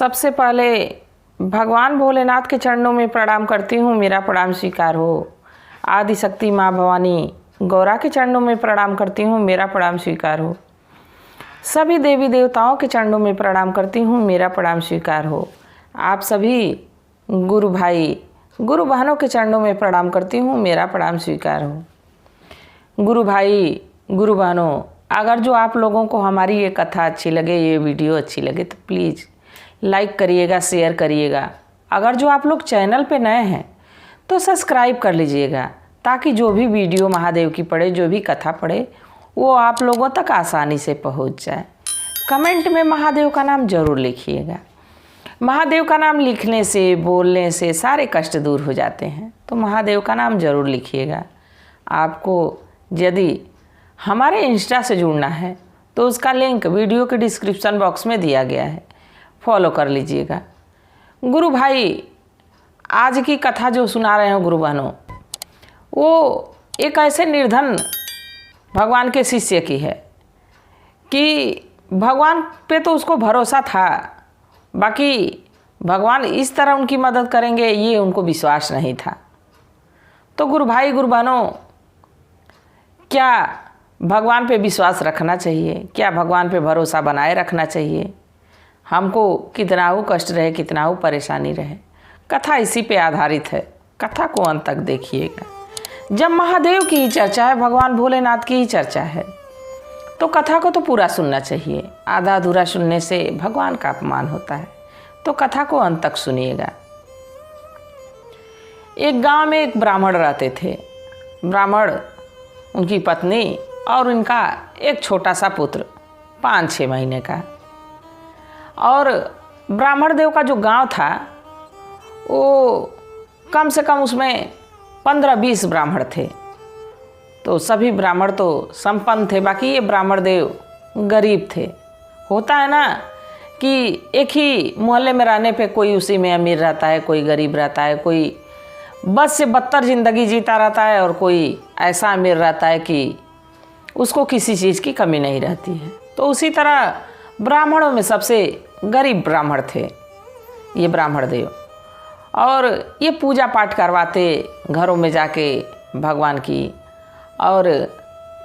सबसे पहले भगवान भोलेनाथ के चरणों में प्रणाम करती हूँ, मेरा प्रणाम स्वीकार हो। आदि शक्ति माँ भवानी गौरा के चरणों में प्रणाम करती हूँ, मेरा प्रणाम स्वीकार हो। सभी देवी देवताओं के चरणों में प्रणाम करती हूँ, मेरा प्रणाम स्वीकार हो। आप सभी गुरु भाई गुरु बहनों के चरणों में प्रणाम करती हूँ, मेरा प्रणाम स्वीकार हो। गुरु भाई गुरु बहनों, अगर जो आप लोगों को हमारी ये कथा अच्छी लगे, ये वीडियो अच्छी लगे तो प्लीज़ लाइक करिएगा, शेयर करिएगा। अगर जो आप लोग चैनल पे नए हैं तो सब्सक्राइब कर लीजिएगा, ताकि जो भी वीडियो महादेव की पड़े, जो भी कथा पड़े, वो आप लोगों तक आसानी से पहुंच जाए। कमेंट में महादेव का नाम ज़रूर लिखिएगा। महादेव का नाम लिखने से, बोलने से सारे कष्ट दूर हो जाते हैं, तो महादेव का नाम ज़रूर लिखिएगा। आपको यदि हमारे इंस्टा से जुड़ना है तो उसका लिंक वीडियो के डिस्क्रिप्शन बॉक्स में दिया गया है, फॉलो कर लीजिएगा। गुरु भाई, आज की कथा जो सुना रहे हैं गुरु बहनों, वो एक ऐसे निर्धन भगवान के शिष्य की है कि भगवान पे तो उसको भरोसा था, बाकी भगवान इस तरह उनकी मदद करेंगे ये उनको विश्वास नहीं था। तो गुरु भाई गुरु बहनों, क्या भगवान पे विश्वास रखना चाहिए? क्या भगवान पे भरोसा बनाए रखना चाहिए? हमको कितना हो कष्ट रहे, कितना हो परेशानी रहे, कथा इसी पे आधारित है। कथा को अंत तक देखिएगा। जब महादेव की ही चर्चा है, भगवान भोलेनाथ की ही चर्चा है, तो कथा को तो पूरा सुनना चाहिए। आधा अधूरा सुनने से भगवान का अपमान होता है। तो कथा को अंत तक सुनिएगा। एक गांव में एक ब्राह्मण रहते थे। ब्राह्मण, उनकी पत्नी और उनका एक छोटा सा पुत्र 5-6 महीने का। और ब्राह्मण देव का जो गांव था वो कम से कम उसमें 15-20 ब्राह्मण थे। तो सभी ब्राह्मण तो संपन्न थे, बाकी ये ब्राह्मण देव गरीब थे। होता है ना कि एक ही मोहल्ले में रहने पे कोई उसी में अमीर रहता है, कोई गरीब रहता है, कोई बस से बदतर ज़िंदगी जीता रहता है, और कोई ऐसा अमीर रहता है कि उसको किसी चीज़ की कमी नहीं रहती है। तो उसी तरह ब्राह्मणों में सबसे गरीब ब्राह्मण थे ये ब्राह्मण देव। और ये पूजा पाठ करवाते घरों में जाके भगवान की, और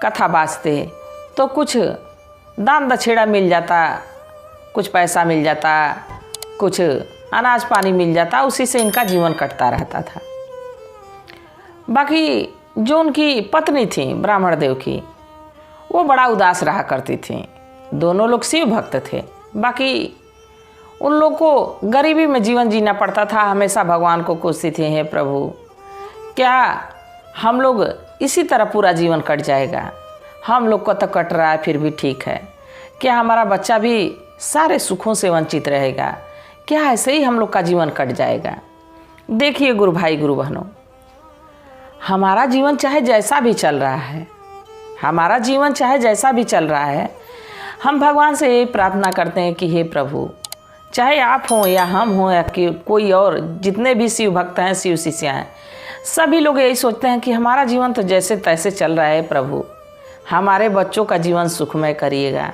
कथा बाजते, तो कुछ दान दक्षिणा मिल जाता, कुछ पैसा मिल जाता, कुछ अनाज पानी मिल जाता, उसी से इनका जीवन कटता रहता था। बाकी जो उनकी पत्नी थी ब्राह्मण देव की, वो बड़ा उदास रहा करती थी। दोनों लोग शिव भक्त थे, बाकी उन लोग को गरीबी में जीवन जीना पड़ता था। हमेशा भगवान को कोसती थी, हे प्रभु, क्या हम लोग इसी तरह पूरा जीवन कट जाएगा? हम लोग को तो कट रहा है फिर भी ठीक है, क्या हमारा बच्चा भी सारे सुखों से वंचित रहेगा? क्या ऐसे ही हम लोग का जीवन कट जाएगा? देखिए गुरु भाई गुरु बहनों, हमारा जीवन चाहे जैसा भी चल रहा है, हमारा जीवन चाहे जैसा भी चल रहा है, हम भगवान से यही प्रार्थना करते हैं कि हे प्रभु, चाहे आप हों या हम हों या कि कोई और, जितने भी शिव भक्त हैं, शिव शिष्य हैं, सभी लोग यही सोचते हैं कि हमारा जीवन तो जैसे तैसे चल रहा है प्रभु, हमारे बच्चों का जीवन सुखमय करिएगा,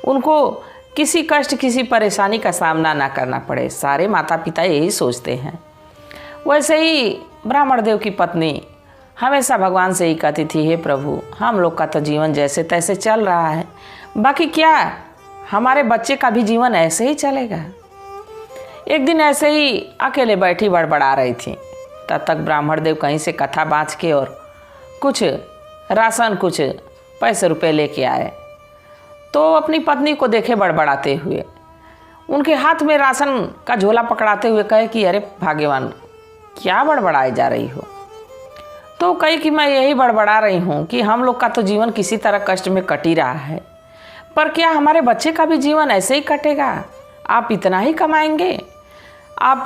उनको किसी कष्ट किसी परेशानी का सामना ना करना पड़े। सारे माता पिता यही सोचते हैं। वैसे ही ब्राह्मण देव की पत्नी हमेशा भगवान से ही कहती थी, हे प्रभु, हम लोग का तो जीवन जैसे तैसे चल रहा है, बाकी क्या हमारे बच्चे का भी जीवन ऐसे ही चलेगा? एक दिन ऐसे ही अकेले बैठी बड़बड़ा रही थी, तब तक ब्राह्मण देव कहीं से कथा बाँच के और कुछ राशन, कुछ पैसे रुपए लेके आए। तो अपनी पत्नी को देखे बड़बड़ाते हुए, उनके हाथ में राशन का झोला पकड़ाते हुए कहे कि अरे भाग्यवान, क्या बड़बड़ाए जा रही हो? तो कही कि मैं यही बड़बड़ा रही हूँ कि हम लोग का तो जीवन किसी तरह कष्ट में कट ही रहा है, पर क्या हमारे बच्चे का भी जीवन ऐसे ही कटेगा? आप इतना ही कमाएंगे? आप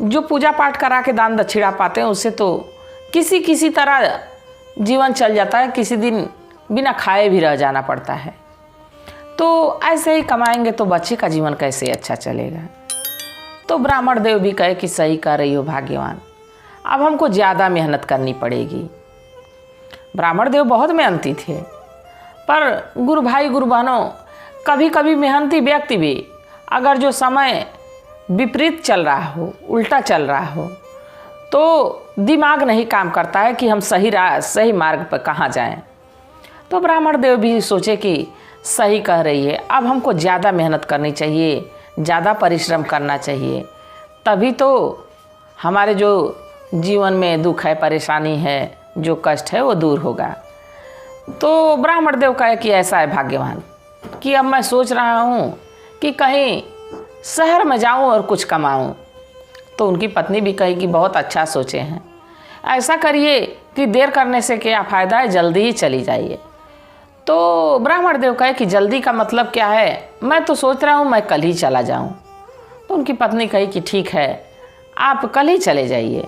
जो पूजा पाठ करा के दान दक्षिणा पाते हैं, उससे तो किसी तरह जीवन चल जाता है, किसी दिन बिना खाए भी रह जाना पड़ता है। तो ऐसे ही कमाएंगे तो बच्चे का जीवन कैसे अच्छा चलेगा? तो ब्राह्मण देव भी कहे कि सही कह रही हो भाग्यवान, अब हमको ज़्यादा मेहनत करनी पड़ेगी। ब्राह्मण देव बहुत मेहनती थे, पर गुरु भाई गुरु बहनों, कभी कभी मेहनती व्यक्ति भी अगर जो समय विपरीत चल रहा हो, उल्टा चल रहा हो, तो दिमाग नहीं काम करता है कि हम सही मार्ग पर कहाँ जाएं। तो ब्राह्मण देव भी सोचे कि सही कह रही है, अब हमको ज़्यादा मेहनत करनी चाहिए, ज़्यादा परिश्रम करना चाहिए, तभी तो हमारे जो जीवन में दुख है, परेशानी है, जो कष्ट है वो दूर होगा। तो ब्राह्मण देव कहे कि ऐसा है भाग्यवान कि अब मैं सोच रहा हूँ कि कहीं शहर में जाऊँ और कुछ कमाऊँ। तो उनकी पत्नी भी कही कि बहुत अच्छा सोचे हैं, ऐसा करिए कि देर करने से क्या फ़ायदा है, जल्दी ही चली जाइए। तो ब्राह्मण देव कहे कि जल्दी का मतलब क्या है, मैं तो सोच रहा हूँ मैं कल ही चला जाऊँ। तो उनकी पत्नी कही कि ठीक है, आप कल ही चले जाइए।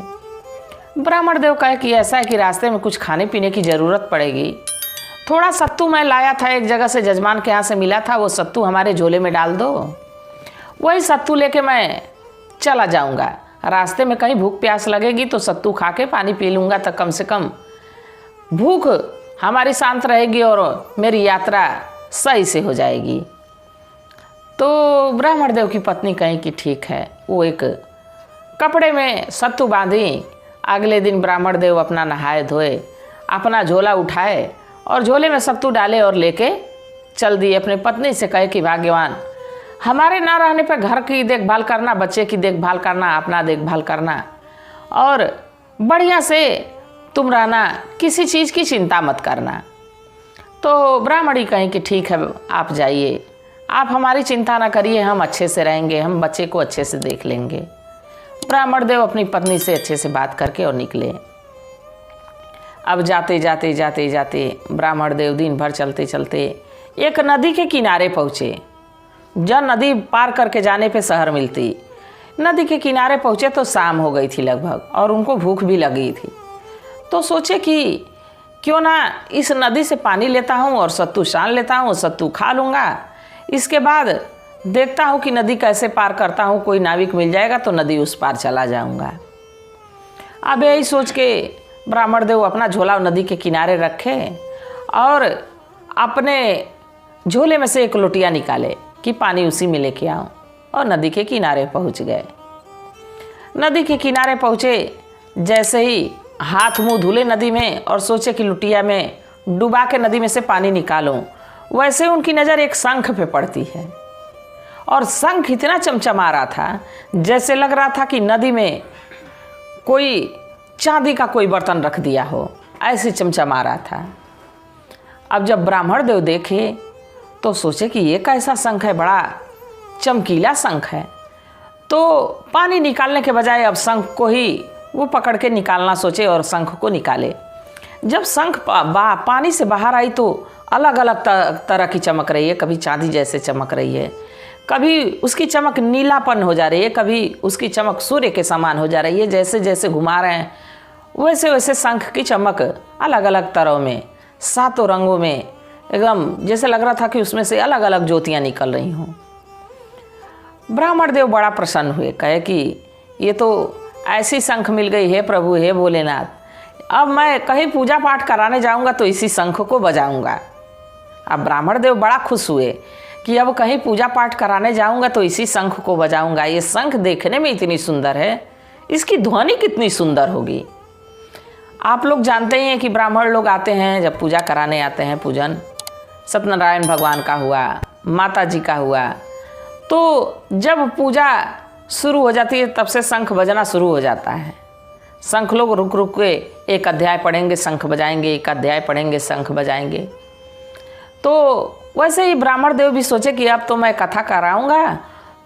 ब्राह्मण देव कहे कि ऐसा है कि रास्ते में कुछ खाने पीने की ज़रूरत पड़ेगी, थोड़ा सत्तू मैं लाया था एक जगह से, जजमान के यहाँ से मिला था, वो सत्तू हमारे झोले में डाल दो, वही सत्तू लेके मैं चला जाऊंगा। रास्ते में कहीं भूख प्यास लगेगी तो सत्तू खा के पानी पी लूँगा, तो कम से कम भूख हमारी शांत रहेगी और मेरी यात्रा सही से हो जाएगी। तो ब्राह्मण देव की पत्नी कही कि ठीक है। वो एक कपड़े में सत्तू बांधी। अगले दिन ब्राह्मण देव अपना नहाए धोए, अपना झोला उठाए और झोले में सत्तू डाले और लेके चल दिए। अपने पत्नी से कहे कि भाग्यवान, हमारे ना रहने पर घर की देखभाल करना, बच्चे की देखभाल करना, अपना देखभाल करना और बढ़िया से तुम रहना, किसी चीज़ की चिंता मत करना। तो ब्राह्मणी कहीं कि ठीक है, आप जाइए, आप हमारी चिंता ना करिए, हम अच्छे से रहेंगे, हम बच्चे को अच्छे से देख लेंगे। ब्राह्मण देव अपनी पत्नी से अच्छे से बात करके और निकले। अब जाते जाते जाते जाते ब्राह्मण देव दिन भर चलते चलते एक नदी के किनारे पहुँचे। जब नदी पार करके जाने पे शहर मिलती, नदी के किनारे पहुँचे तो शाम हो गई थी लगभग और उनको भूख भी लगी थी। तो सोचे कि क्यों ना इस नदी से पानी लेता हूँ और सत्तू छान लेता हूँ, सत्तू खा लूँगा, इसके बाद देखता हूँ कि नदी कैसे पार करता हूँ, कोई नाविक मिल जाएगा तो नदी उस पार चला जाऊँगा। अब यही सोच के ब्राह्मण देव अपना झोला नदी के किनारे रखे और अपने झोले में से एक लोटिया निकाले कि पानी उसी में लेके आऊँ, और नदी के किनारे पहुँच गए। नदी के किनारे पहुँचे, जैसे ही हाथ मुंह धुले नदी में और सोचे कि लुटिया में डुबा के नदी में से पानी निकालूं, वैसे उनकी नज़र एक शंख पे पड़ती है और शंख इतना चमचमा रहा था जैसे लग रहा था कि नदी में कोई चांदी का कोई बर्तन रख दिया हो, ऐसे चमचमा रहा था। अब जब ब्राह्मण देव देखे तो सोचे कि ये कैसा शंख है, बड़ा चमकीला शंख है। तो पानी निकालने के बजाय अब शंख को ही वो पकड़ के निकालना सोचे और शंख को निकाले। जब शंख पानी से बाहर आई तो अलग अलग तरह की चमक रही है, कभी चांदी जैसे चमक रही है, कभी उसकी चमक नीलापन हो जा रही है, कभी उसकी चमक सूर्य के समान हो जा रही है। जैसे जैसे घुमा रहे हैं वैसे वैसे शंख की चमक अलग अलग तरह में, सातों रंगों में, एकदम जैसे लग रहा था कि उसमें से अलग अलग ज्योतियाँ निकल रही हों। ब्राह्मण देव बड़ा प्रसन्न हुए, कहे कि ये तो ऐसी शंख मिल गई है प्रभु, हे भोलेनाथ, अब मैं कहीं पूजा पाठ कराने जाऊंगा तो इसी शंख को बजाऊंगा। अब ब्राह्मण देव बड़ा खुश हुए कि अब कहीं पूजा पाठ कराने जाऊंगा तो इसी शंख को बजाऊंगा। ये शंख देखने में इतनी सुंदर है, इसकी ध्वनि कितनी सुंदर होगी। आप लोग जानते ही हैं कि ब्राह्मण लोग आते हैं, जब पूजा कराने आते हैं, पूजन सत्यनारायण भगवान का हुआ, माता जी का हुआ, तो जब पूजा शुरू हो जाती है तब से शंख बजना शुरू हो जाता है। शंख लोग रुक रुक के एक अध्याय पढ़ेंगे, शंख बजाएंगे, एक अध्याय पढ़ेंगे, शंख बजाएंगे। तो वैसे ही ब्राह्मण देव भी सोचे कि अब तो मैं कथा कराऊंगा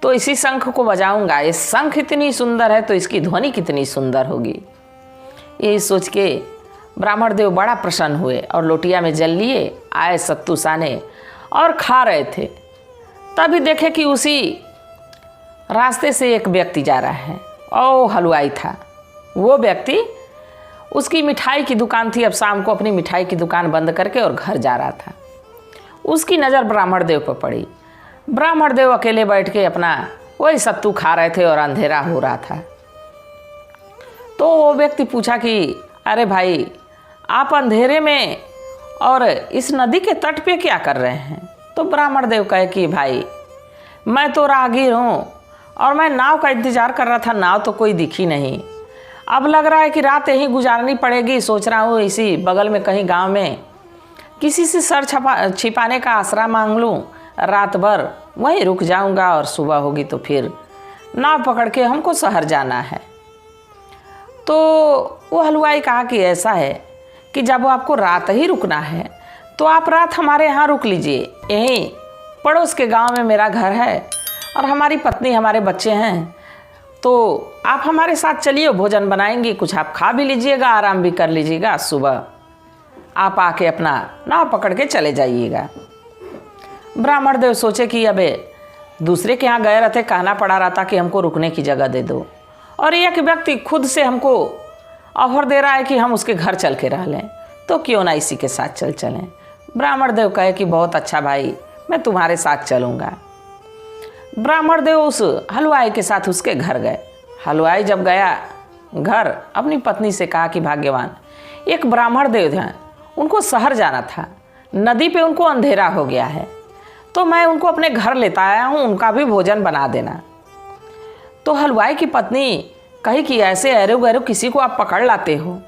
तो इसी शंख को बजाऊंगा। ये शंख इतनी सुंदर है तो इसकी ध्वनि कितनी सुंदर होगी। यही सोच के ब्राह्मण देव बड़ा प्रसन्न हुए और लोटिया में जल लिए आए सत्तू साने और खा रहे थे। तभी देखे कि उसी रास्ते से एक व्यक्ति जा रहा है, और हलवाई था। वो व्यक्ति, उसकी मिठाई की दुकान थी, अब शाम को अपनी मिठाई की दुकान बंद करके और घर जा रहा था। उसकी नज़र ब्राह्मण देव पर पड़ी। ब्राह्मण देव अकेले बैठ के अपना वही सत्तू खा रहे थे और अंधेरा हो रहा था। तो वो व्यक्ति पूछा कि अरे भाई, आप अंधेरे में और इस नदी के तट पे क्या कर रहे हैं? तो ब्राह्मण देव कहे कि भाई, मैं तो राहगीर हूँ और मैं नाव का इंतज़ार कर रहा था, नाव तो कोई दिखी नहीं। अब लग रहा है कि रात यहीं गुजारनी पड़ेगी। सोच रहा हूँ इसी बगल में कहीं गांव में किसी से सर छिपाने का आसरा मांग लूँ, रात भर वहीं रुक जाऊँगा और सुबह होगी तो फिर नाव पकड़ के हमको शहर जाना है। तो वो हलवाई कहा कि ऐसा है कि जब आपको रात ही रुकना है तो आप रात हमारे यहाँ रुक लीजिए। यहीं पड़ोस के गांव में मेरा घर है और हमारी पत्नी, हमारे बच्चे हैं, तो आप हमारे साथ चलिए, भोजन बनाएंगे, कुछ आप खा भी लीजिएगा, आराम भी कर लीजिएगा, सुबह आप आके अपना नाव पकड़ के चले जाइएगा। ब्राह्मण देव सोचे कि अबे दूसरे के यहाँ गए रहते, कहना पड़ा रहता कि हमको रुकने की जगह दे दो, और एक व्यक्ति खुद से हमको ऑफर दे रहा है कि हम उसके घर चल के रह लें, तो क्यों ना इसी के साथ चलें। ब्राह्मण देव कहे कि बहुत अच्छा भाई, मैं तुम्हारे साथ चलूँगा। ब्राह्मण देव उस हलवाई के साथ उसके घर गए। हलवाई जब गया घर, अपनी पत्नी से कहा कि भाग्यवान, एक ब्राह्मण देव हैं, उनको शहर जाना था, नदी पे उनको अंधेरा हो गया है, तो मैं उनको अपने घर लेता आया हूँ, उनका भी भोजन बना देना। तो हलवाई की पत्नी कही कि ऐसे ऐरो गैरो किसी को आप पकड़ लाते हो,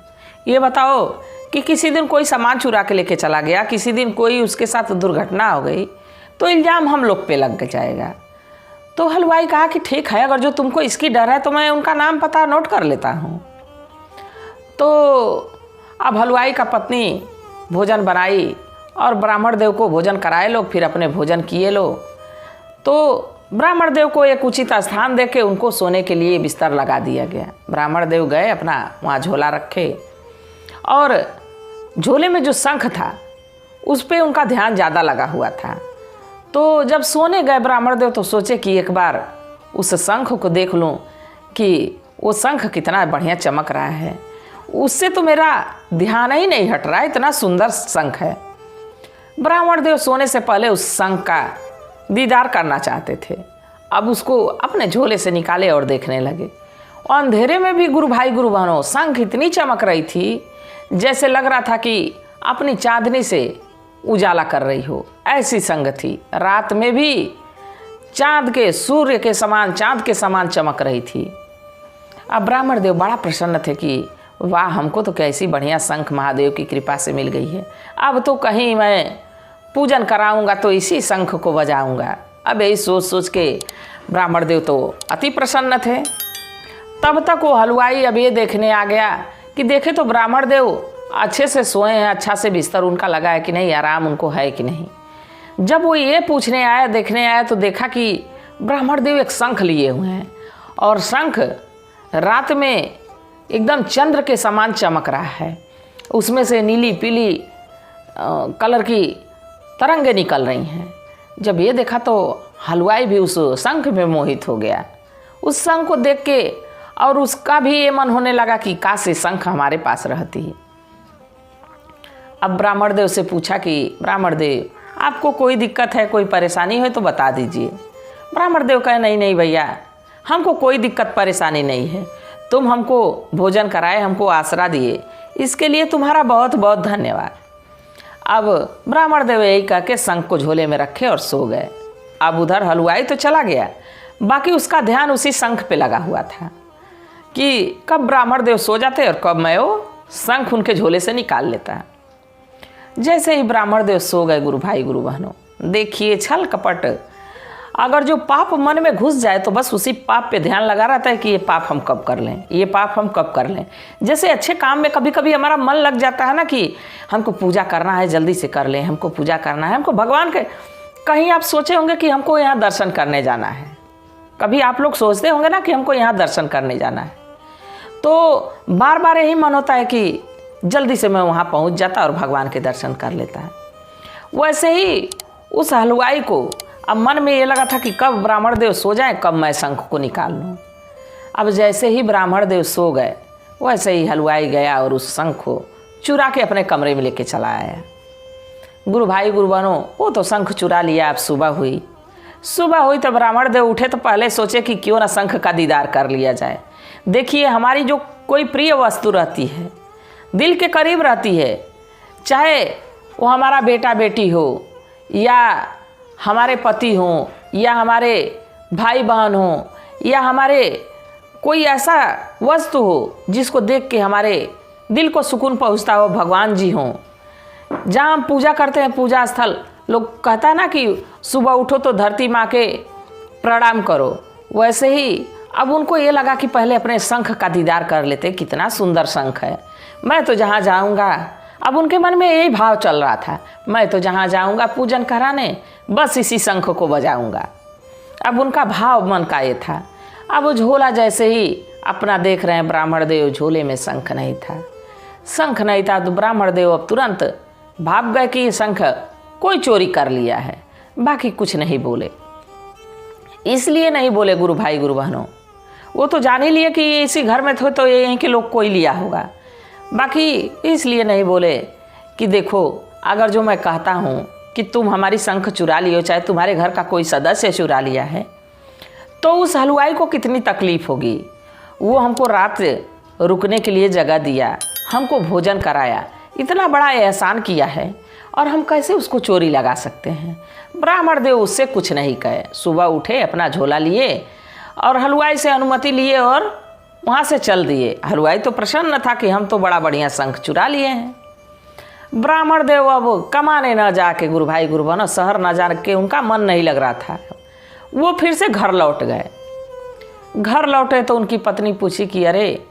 ये बताओ कि किसी दिन कोई सामान चुरा के लेके चला गया, किसी दिन कोई उसके साथ दुर्घटना हो गई तो इल्ज़ाम हम लोग पे लग जाएगा। तो हलवाई कहा कि ठीक है, अगर जो तुमको इसकी डर है तो मैं उनका नाम पता नोट कर लेता हूँ। तो अब हलवाई का पत्नी भोजन बनाई और ब्राह्मण देव को भोजन कराए लोग, फिर अपने भोजन किए लो। तो ब्राह्मण देव को एक उचित स्थान दे के उनको सोने के लिए बिस्तर लगा दिया गया। ब्राह्मण देव गए, अपना वहाँ झोला रखे और झोले में जो शंख था उस पर उनका ध्यान ज़्यादा लगा हुआ था। तो जब सोने गए ब्राह्मण देव तो सोचे कि एक बार उस शंख को देख लूं कि वो शंख कितना बढ़िया चमक रहा है, उससे तो मेरा ध्यान ही नहीं हट रहा, इतना सुंदर शंख है। ब्राह्मण देव सोने से पहले उस शंख का दीदार करना चाहते थे। अब उसको अपने झोले से निकाले और देखने लगे। और अंधेरे में भी गुरु भाई गुरु बहनों, शंख इतनी चमक रही थी जैसे लग रहा था कि अपनी चांदनी से उजाला कर रही हो, ऐसी संग थी। रात में भी चांद के, सूर्य के समान, चांद के समान चमक रही थी। अब ब्राह्मण देव बड़ा प्रसन्न थे कि वाह, हमको तो कैसी बढ़िया शंख महादेव की कृपा से मिल गई है। अब तो कहीं मैं पूजन कराऊंगा तो इसी शंख को बजाऊंगा। अब यही सोच सोच के ब्राह्मण देव तो अति प्रसन्न थे। तब तक वो हलवाई अब ये देखने आ गया कि देखे तो ब्राह्मण देव अच्छे से सोए हैं, अच्छा से बिस्तर उनका लगा है कि नहीं, आराम उनको है कि नहीं। जब वो ये पूछने आया, देखने आया, तो देखा कि ब्राह्मण देव एक शंख लिए हुए हैं और शंख रात में एकदम चंद्र के समान चमक रहा है। उसमें से नीली पीली कलर की तरंगें निकल रही हैं। जब ये देखा तो हलवाई भी उस शंख में मोहित हो गया। उस शंख को देख के और उसका भी ये मन होने लगा कि काश ये शंख हमारे पास रहती। अब ब्राह्मण देव से पूछा कि ब्राह्मण देव, आपको कोई दिक्कत है, कोई परेशानी है तो बता दीजिए। ब्राह्मण देव कहे नहीं नहीं भैया, हमको कोई दिक्कत परेशानी नहीं है, तुम हमको भोजन कराए, हमको आसरा दिए, इसके लिए तुम्हारा बहुत बहुत धन्यवाद। अब ब्राह्मण देव यही कह के शंख को झोले में रखे और सो गए। अब उधर हलवाई तो चला गया, बाकी उसका ध्यान उसी शंख पे लगा हुआ था कि कब ब्राह्मण देव सो जाते और कब मैं वो शंख उनके झोले से निकाल लेता। जैसे ही ब्राह्मण देव सो गए, गुरु भाई गुरु बहनों, देखिए छल कपट, अगर जो पाप मन में घुस जाए तो बस उसी पाप पे ध्यान लगा रहता है कि ये पाप हम कब कर लें, ये पाप हम कब कर लें। जैसे अच्छे काम में कभी कभी हमारा मन लग जाता है ना कि हमको पूजा करना है, जल्दी से कर लें, हमको पूजा करना है, हमको भगवान के, कहीं आप सोचे होंगे कि हमको यहाँ दर्शन करने जाना है, कभी आप लोग सोचते होंगे ना कि हमको यहाँ दर्शन करने जाना है, तो बार बार यही मन होता है कि जल्दी से मैं वहाँ पहुँच जाता और भगवान के दर्शन कर लेता है। वैसे ही उस हलवाई को अब मन में ये लगा था कि कब ब्राह्मण देव सो जाए, कब मैं शंख को निकाल लूँ। अब जैसे ही ब्राह्मण देव सो गए, वैसे ही हलवाई गया और उस शंख को चुरा के अपने कमरे में लेके चला आया। गुरु भाई गुरु बहनों, वो तो शंख चुरा लिया। अब सुबह हुई तो ब्राह्मण देव उठे तो पहले सोचे कि क्यों ना शंख का दीदार कर लिया जाए। देखिए, हमारी जो कोई प्रिय वस्तु रहती है, दिल के करीब रहती है, चाहे वो हमारा बेटा बेटी हो या हमारे पति हों या हमारे भाई बहन हों या हमारे कोई ऐसा वस्तु हो जिसको देख के हमारे दिल को सुकून पहुंचता हो, भगवान जी हों। जहाँ हम पूजा करते हैं, पूजा स्थल, लोग कहता है ना कि सुबह उठो तो धरती माँ के प्रणाम करो, वैसे ही अब उनको ये लगा कि पहले अपने शंख का दीदार कर लेते, कितना सुंदर शंख है, मैं तो जहाँ जाऊँगा, अब उनके मन में यही भाव चल रहा था, मैं तो जहाँ जाऊँगा पूजन कराने बस इसी शंख को बजाऊँगा। अब उनका भाव मन का ये था। अब वो झोला जैसे ही अपना देख रहे हैं ब्राह्मण देव, झोले में शंख नहीं था। शंख नहीं था तो ब्राह्मण देव अब तुरंत भाग गए कि ये शंख कोई चोरी कर लिया है। बाकी कुछ नहीं बोले, इसलिए नहीं बोले गुरु भाई गुरु बहनों, वो तो जान ही लिए कि इसी घर में थे तो यहीं के लोग कोई लिया होगा। बाकी इसलिए नहीं बोले कि देखो, अगर जो मैं कहता हूँ कि तुम हमारी शंख चुरा लियो, चाहे तुम्हारे घर का कोई सदस्य चुरा लिया है, तो उस हलवाई को कितनी तकलीफ़ होगी। वो हमको रात रुकने के लिए जगह दिया, हमको भोजन कराया, इतना बड़ा एहसान किया है, और हम कैसे उसको चोरी लगा सकते हैं। ब्राह्मण देव उससे कुछ नहीं कहे, सुबह उठे, अपना झोला लिए और हलवाई से अनुमति लिए और वहाँ से चल दिए। हलवाई तो प्रसन्न था कि हम तो बड़ा बढ़िया शंख चुरा लिए हैं। ब्राह्मण देव अब कमाने न जाके, गुरु भाई गुरु बहनों, शहर न जा के उनका मन नहीं लग रहा था, वो फिर से घर लौट गए। घर लौटे तो उनकी पत्नी पूछी कि अरे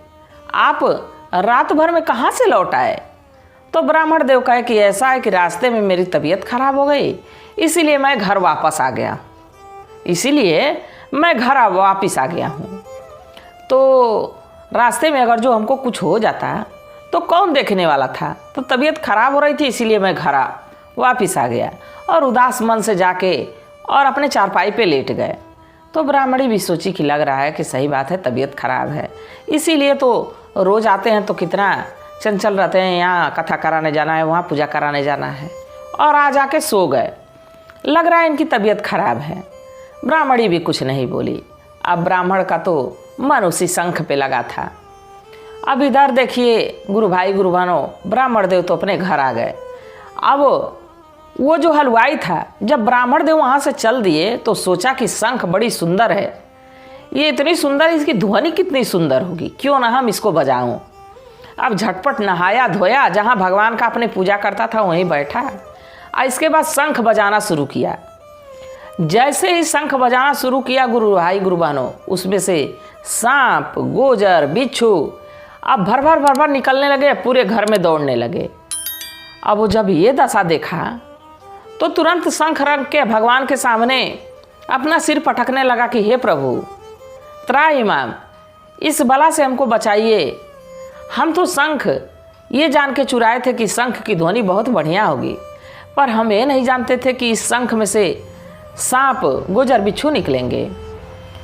आप रात भर में कहाँ से लौट आए। तो ब्राह्मण देव कहे कि ऐसा है कि रास्ते में मेरी तबीयत खराब हो गई, इसीलिए मैं घर वापस आ गया, इसीलिए मैं घर वापस आ गया हूँ। तो रास्ते में अगर जो हमको कुछ हो जाता तो कौन देखने वाला था, तो तबीयत खराब हो रही थी, इसीलिए मैं घर वापस आ गया। और उदास मन से जाके और अपने चारपाई पे लेट गए। तो ब्राह्मणी भी सोची कि लग रहा है कि सही बात है, तबीयत खराब है, इसीलिए तो रोज़ आते हैं तो कितना चंचल रहते हैं, यहाँ कथा कराने जाना है, वहाँ पूजा कराने जाना है, और आ जाके सो गए। लग रहा है इनकी तबीयत खराब है। ब्राह्मणी भी कुछ नहीं बोली। अब ब्राह्मण का तो मन उसी शंख पे लगा था। अब इधर देखिए गुरु भाई गुरु बहनों, ब्राह्मण देव तो अपने घर आ गए। अब वो जो हलवाई था, जब ब्राह्मण देव वहाँ से चल दिए तो सोचा कि शंख बड़ी सुंदर है, ये इतनी सुंदर, इसकी ध्वनि कितनी सुंदर होगी, क्यों ना हम इसको बजाऊं। अब झटपट नहाया धोया, जहाँ भगवान का अपने पूजा करता था वहीं बैठा, और इसके बाद शंख बजाना शुरू किया। जैसे ही शंख बजाना शुरू किया गुरु भाई गुरु बहनों, उसमें से सांप, गोजर, बिच्छू अब भर भर निकलने लगे, पूरे घर में दौड़ने लगे। अब वो जब ये दशा देखा तो तुरंत शंख रख के भगवान के सामने अपना सिर पटकने लगा कि हे प्रभु त्राहिमाम, इस बला से हमको बचाइए। हम तो शंख ये जान के चुराए थे कि शंख की ध्वनि बहुत बढ़िया होगी, पर हम ये नहीं जानते थे कि इस शंख में से सांप, गुजर, बिच्छू निकलेंगे।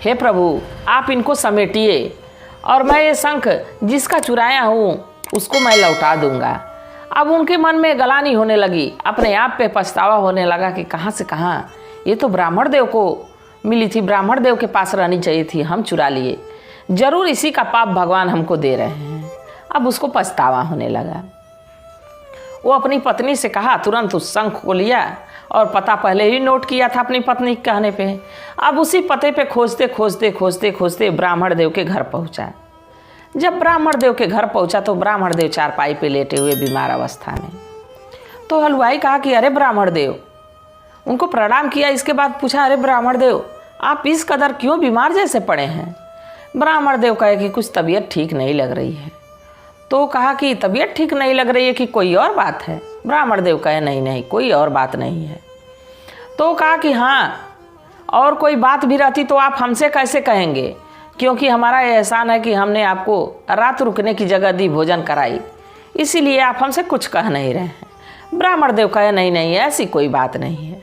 हे प्रभु आप इनको समेटिए, और मैं ये शंख जिसका चुराया हूँ उसको मैं लौटा दूंगा। अब उनके मन में गलानी होने लगी, अपने आप पे पछतावा होने लगा कि कहाँ से कहाँ, ये तो ब्राह्मण देव को मिली थी, ब्राह्मण देव के पास रहनी चाहिए थी, हम चुरा लिए, जरूर इसी का पाप भगवान हमको दे रहे हैं। अब उसको पछतावा होने लगा। वो अपनी पत्नी से कहा, तुरंत उस शंख को लिया और पता पहले ही नोट किया था अपनी पत्नी के कहने पे। अब उसी पते पे खोजते खोजते खोजते खोजते ब्राह्मण देव के घर पहुंचा। जब ब्राह्मण देव के घर पहुंचा तो ब्राह्मण देव चारपाई पे लेटे हुए बीमार अवस्था में। तो हलवाई कहा कि अरे ब्राह्मण देव, उनको प्रणाम किया। इसके बाद पूछा, अरे ब्राह्मण देव आप इस कदर क्यों बीमार जैसे पड़े हैं। ब्राह्मण देव कहे कि कुछ तबीयत ठीक नहीं लग रही है। तो कहा कि तबीयत ठीक नहीं लग रही है कि कोई और बात है। ब्राह्मण देव कहे नहीं नहीं, कोई और बात नहीं है। तो कहा कि हाँ, और कोई बात भी रहती तो आप हमसे कैसे कहेंगे, क्योंकि हमारा एहसान है कि हमने आपको रात रुकने की जगह दी, भोजन कराई, इसीलिए आप हमसे कुछ कह नहीं रहे हैं। ब्राह्मण देव कहे नहीं नहीं, ऐसी कोई बात नहीं है।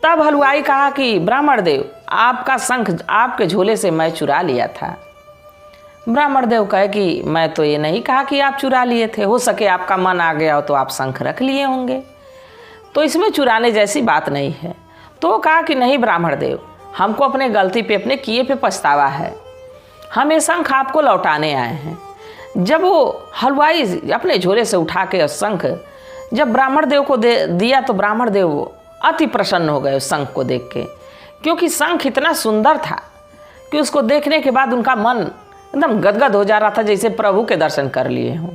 तब हलवाई कहा कि ब्राह्मण देव आपका शंख आपके झोले से मैं चुरा लिया था। ब्राह्मण देव कहे कि मैं तो ये नहीं कहा कि आप चुरा लिए थे, हो सके आपका मन आ गया हो तो आप शंख रख लिए होंगे, तो इसमें चुराने जैसी बात नहीं है। तो कहा कि नहीं ब्राह्मण देव, हमको अपने गलती पे, अपने किए पे पछतावा है, हम ये शंख आपको लौटाने आए हैं। जब वो हलवाई अपने झोले से उठा के शंख जब ब्राह्मण देव को दिया तो ब्राह्मण देव अति प्रसन्न हो गए उस शंख को देख के, क्योंकि शंख इतना सुंदर था कि उसको देखने के बाद उनका मन एकदम गदगद हो जा रहा था, जैसे प्रभु के दर्शन कर लिए हों।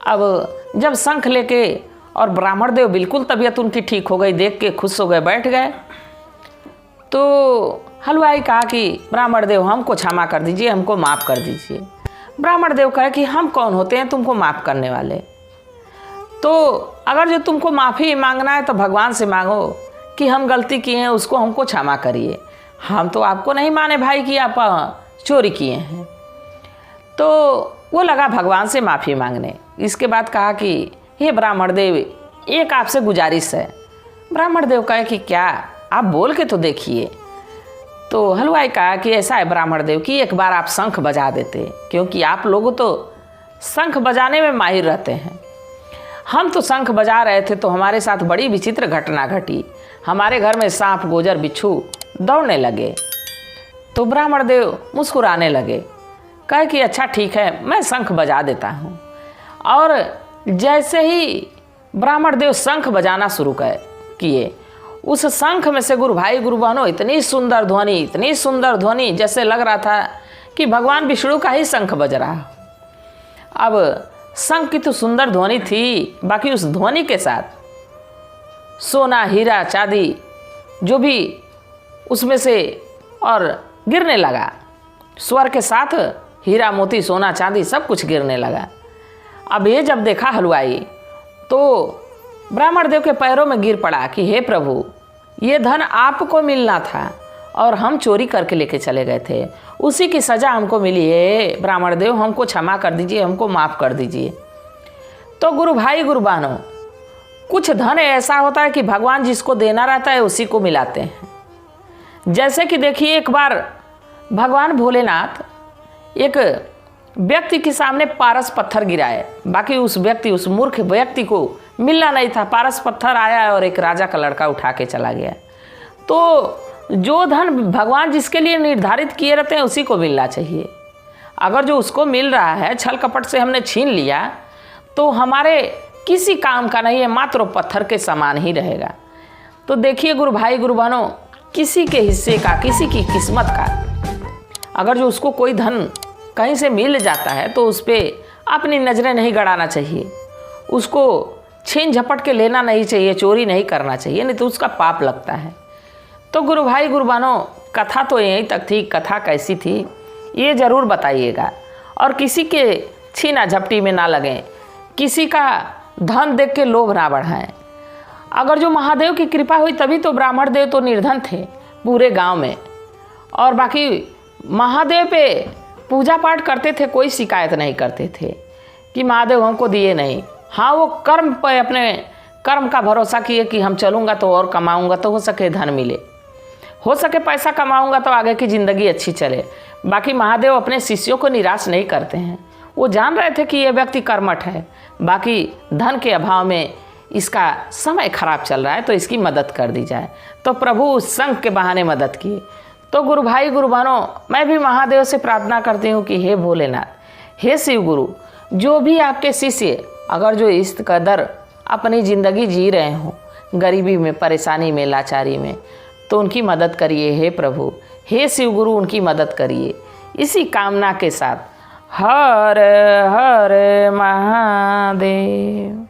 अब जब शंख लेके और ब्राह्मण देव बिल्कुल तबीयत उनकी ठीक हो गई, देख के खुश हो गए, बैठ गए। तो हलवाई कहा कि ब्राह्मण देव हमको क्षमा कर दीजिए, हमको माफ़ कर दीजिए। ब्राह्मण देव कहे कि हम कौन होते हैं तुमको माफ़ करने वाले? तो अगर जो तुमको माफ़ी मांगना है तो भगवान से मांगो कि हम गलती किए हैं, उसको हमको क्षमा करिए। हम तो आपको नहीं माने भाई कि आप चोरी किए हैं। तो वो लगा भगवान से माफ़ी मांगने। इसके बाद कहा कि हे ब्राह्मण देव, एक आपसे गुजारिश है। ब्राह्मण देव कहे कि क्या? आप बोल के तो देखिए। तो हलवाई कहा कि ऐसा है ब्राह्मण देव कि एक बार आप शंख बजा देते, क्योंकि आप लोग तो शंख बजाने में माहिर रहते हैं। हम तो शंख बजा रहे थे तो हमारे साथ बड़ी विचित्र घटना घटी। हमारे घर में सांप, गोजर, बिच्छू दौड़ने लगे। तो ब्राह्मण देव मुस्कुराने लगे, कहे कि अच्छा ठीक है, मैं शंख बजा देता हूँ। और जैसे ही ब्राह्मण देव शंख बजाना शुरू किए, उस शंख में से गुरु भाई गुरु बहनों इतनी सुंदर ध्वनि, इतनी सुंदर ध्वनि, जैसे लग रहा था कि भगवान विष्णु का ही शंख बज रहा। अब शंख की तो सुंदर ध्वनि थी, बाकी उस ध्वनि के साथ सोना, हीरा, चांदी जो भी उसमें से और गिरने लगा। स्वर के साथ हीरा, मोती, सोना, चांदी सब कुछ गिरने लगा। अब ये जब देखा हलवाई तो ब्राह्मण देव के पैरों में गिर पड़ा कि हे प्रभु, ये धन आपको मिलना था और हम चोरी करके लेके चले गए थे, उसी की सज़ा हमको मिली है। ब्राह्मण देव हमको क्षमा कर दीजिए, हमको माफ़ कर दीजिए। तो गुरु भाई गुरु बहनों, कुछ धन ऐसा होता है कि भगवान जिसको देना रहता है उसी को मिलाते हैं। जैसे कि देखिए, एक बार भगवान भोलेनाथ एक व्यक्ति के सामने पारस पत्थर गिराए, बाकी उस मूर्ख व्यक्ति को मिलना नहीं था। पारस पत्थर आया और एक राजा का लड़का उठा के चला गया। तो जो धन भगवान जिसके लिए निर्धारित किए रहते हैं उसी को मिलना चाहिए। अगर जो उसको मिल रहा है छल कपट से हमने छीन लिया तो हमारे किसी काम का नहीं है, मात्र पत्थर के समान ही रहेगा। तो देखिए गुरु भाई गुरु बहनों, किसी के हिस्से का, किसी की किस्मत का अगर जो उसको कोई धन कहीं से मिल जाता है तो उस पर अपनी नज़रें नहीं गड़ाना चाहिए, उसको छीन झपट के लेना नहीं चाहिए, चोरी नहीं करना चाहिए, नहीं तो उसका पाप लगता है। तो गुरु भाई गुरु बहनों, कथा तो यहीं तक थी। कथा कैसी थी ये ज़रूर बताइएगा, और किसी के छीना झपटी में ना लगें, किसी का धन देख के लोभ ना बढ़ाएं। अगर जो महादेव की कृपा हुई तभी तो ब्राह्मण देव तो निर्धन थे पूरे गांव में, और बाकी महादेव पे पूजा पाठ करते थे, कोई शिकायत नहीं करते थे कि महादेव हमको दिए नहीं। हाँ, वो कर्म पे, अपने कर्म का भरोसा किए कि हम चलूँगा तो और कमाऊँगा तो हो सके धन मिले, हो सके पैसा कमाऊँगा तो आगे की ज़िंदगी अच्छी चले। बाकी महादेव अपने शिष्यों को निराश नहीं करते हैं। वो जान रहे थे कि ये व्यक्ति कर्मठ है, बाकी धन के अभाव में इसका समय खराब चल रहा है तो इसकी मदद कर दी जाए। तो प्रभु उस शंख के बहाने मदद की। तो गुरु भाई गुरु बहनों, मैं भी महादेव से प्रार्थना करती हूँ कि हे भोलेनाथ, हे शिव गुरु, जो भी आपके शिष्य अगर जो इस कदर अपनी ज़िंदगी जी रहे हों गरीबी में, परेशानी में, लाचारी में, तो उनकी मदद करिए हे प्रभु। हे शिव गुरु, उनकी मदद करिए। इसी कामना के साथ हर हर महादेव।